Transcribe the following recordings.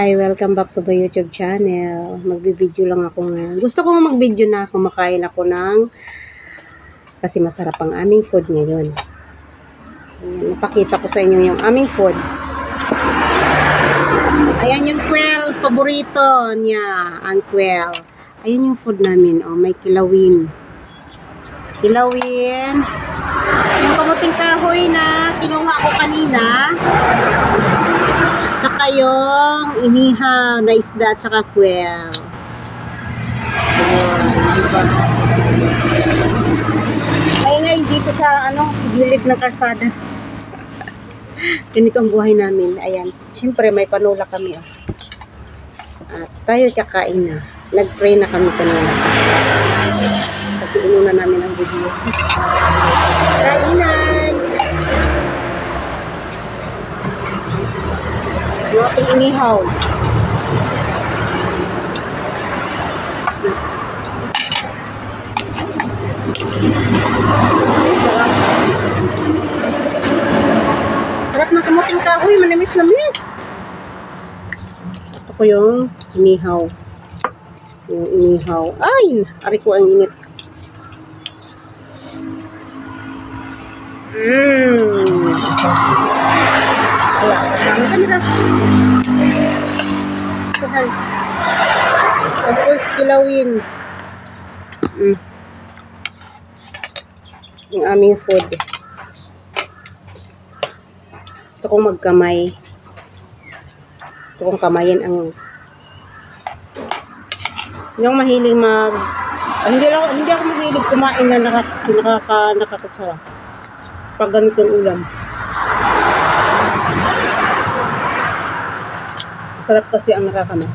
Hi! Welcome back to my YouTube channel. Magbibideo lang ako ngayon. Gusto kong magbideo na kumakain ako kasi masarap ang aming food ngayon. Ayan, napakita ko sa inyo yung aming food. Ayan yung quail, paborito niya, ang quail. Ayan yung food namin, oh, may kilawin. Kilawin. Yung kamuting kahoy na kinuha ko kanina. Tsaka yung inihaw na isda at saka quail. Diba? Ngay dito sa gilid ng karsada. Ganito ang buhay namin. Ayan. Siyempre may panula kami. Oh. At tayo kakain na. Nag-pray na kami kanina. Kasi inuna namin ang video. Kainan! Yung ating inihaw. Sarap. Sarap ng kamuting kahoy. Manamis-namis. Gusto ko yung inihaw. Yung inihaw. Ay! Ari ko ang init. Wala. Ang kanila. Sahal. Tapos kilawin. Yung aming food. Gusto kong magkamay. Gusto kong kamayin ang yung mahilig hindi ako mahilig kumain na nakakutsara. Pag ganito yung ulam. Masarap kasi ang nakakamay.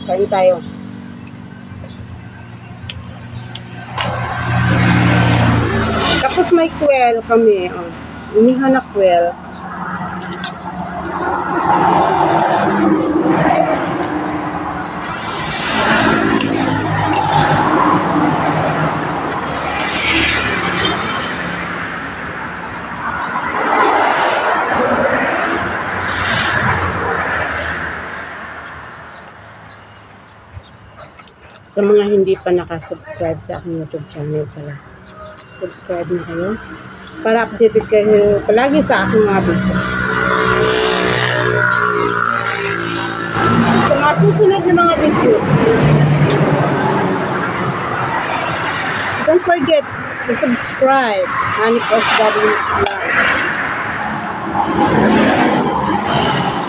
Kain tayo. Tapos may quail kami. Oh. Inihan na quail. Sa mga hindi pa nakasubscribe sa aking YouTube channel pala, subscribe na kayo para updated kayo palagi sa aking mga video. Sa mga susunod na mga video, don't forget to subscribe. Honey Post W Vlog.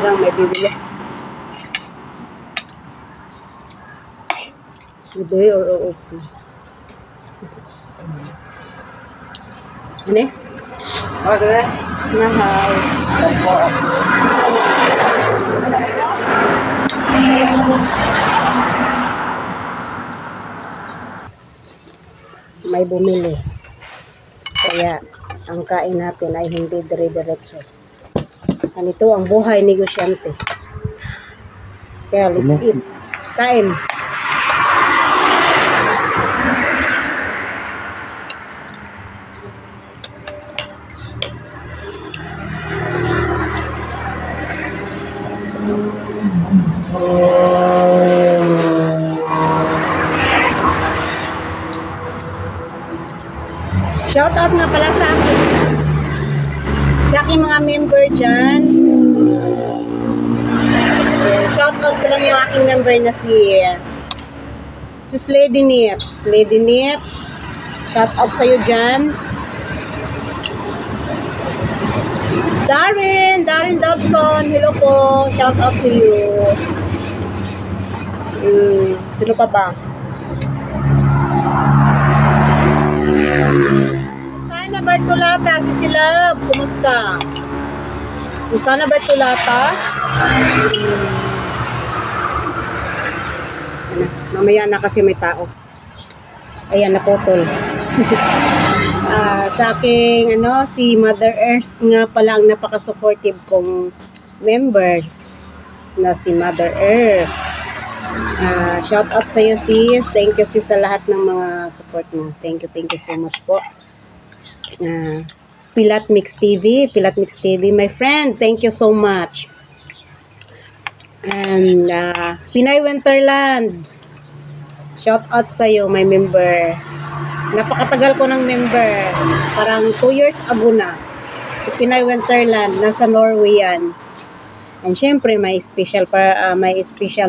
Lang may bibili. Bibili or open. Ano? Okay. Mahal. May bumili. Kaya ang kain natin ay hindi dire-diretso. Ganito ang buhay negosyante. Kaya let's eat. Kain. Shout out nga pala sa aking mga member dyan. Shout out ko lang yung aking member na si Lady Nit. Lady Nit, shout out sa'yo dyan. Darren Dobson, hello po, shout out to you. Sino pa ba? Susana Bertolata, si Silab, kumusta? Susana Bertolata. Mamaya na kasi may tao. Ayan, naputol. Sa aking si Mother Earth nga pala ang napaka-supportive kong member na si Mother Earth. Shout out sa iyo, sis. Thank you, sis, sa lahat ng mga support mo. Thank you so much po. Pilat Mix TV, my friend, thank you so much. And Pinay Winterland, shout out sa iyo, my member. Napakatagal ko ng member, parang 2 years ago na. Si Pinay Winterland, nasa Norway yan. And syempre may special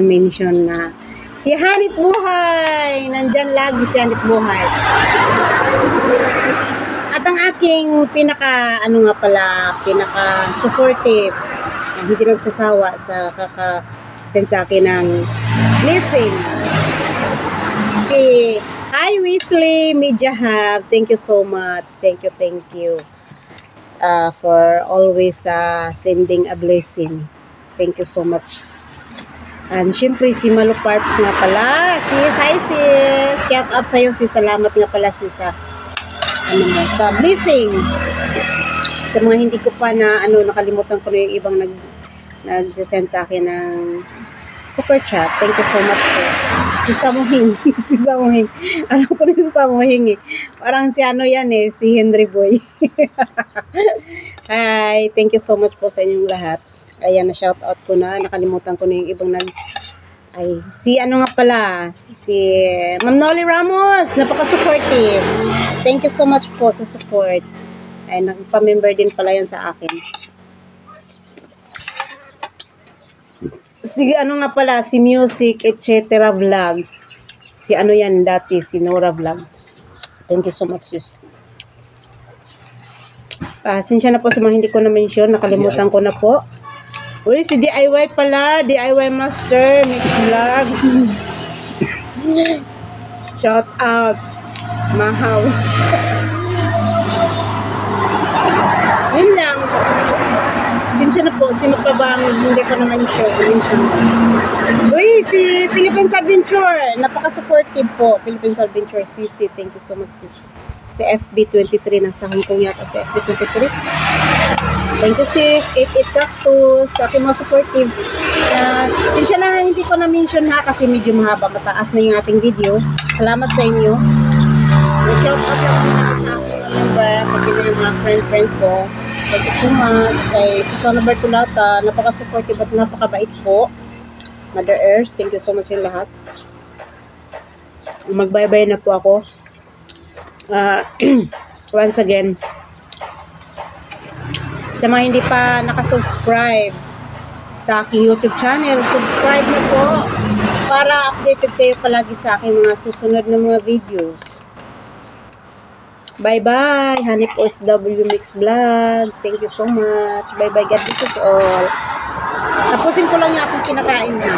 mention na si Hanip Buhay. Nandyan lagi si Hanip Buhay. At ang aking pinaka supportive, hindi nagsasawa sa kaka-send sa akin ng blessing. Si Hi Weasley Media Hub, thank you so much. Thank you. For always sending a blessing. Thank you so much. And syempre si Malu Parps nga pala. Sis, hi sis. Shout out sa iyo sis. Salamat nga pala sis sa blessing. Sa mga hindi ko pa na nakalimutan ko na yung ibang nagsisend sa akin ng super chat. Thank you so much po. Si Samuhing. Alam ko na si Samuhing eh. Parang si yan eh. Si Henry Boy. Hi. Thank you so much po sa inyong lahat. Ayan, na-shout out ko na. Nakalimutan ko na yung ibang si Ma'am Nolly Ramos. Napaka-supportive. Thank you so much po sa support. Ay, nakipamember din pala yan sa akin. Si si Music, etc. Vlog. Si yan dati, si Nora Vlog. Thank you so much, sis. Sinsya na po sa mga hindi ko na-mention. Nakalimutan ko na po. Uy, si DIY pala. DIY Master. Mix Vlog. Shout out. Mahaw. Yun lang. Sinsya na po. Sino pa ba hindi ko na-mention? Uy, si Philippines Adventure. Napaka-supportive po. Philippines Adventure. CC. Thank you so much, sis. Si FB23. Nasa Hong Kong yata si FB23. Thank you sis, 88 Cactus, sa aking mga supportive. Sinsya na hindi ko na-mention kasi medyo mahaba, mataas na yung ating video. Salamat sa inyo. Shout out sa aking member, pati na yung mga friend ko. Thank you so much. Kay Susana Bertolata, napaka-supportive at napakabait po. Mother Earth, thank you so much sa lahat. Mag-bye-bye na po ako. Once again, sa mga hindi pa nakasubscribe sa aking YouTube channel, subscribe na po para updated kayo palagi sa aking mga susunod na mga videos. Bye-bye! Hanip OFW Mix Vlog. Thank you so much. Bye-bye. God bless us all. Tapusin ko lang yung aking kinakain na.